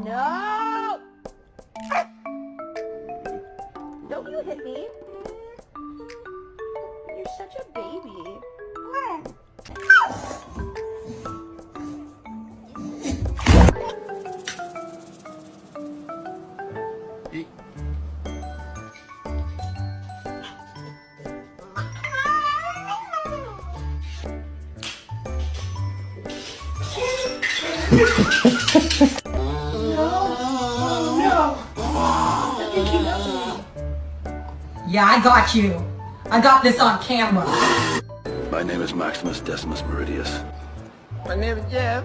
No! Don't you hit me. You're such a baby. Yeah, I got you. I got this on camera. My name is Maximus Decimus Meridius. My name is Jeff.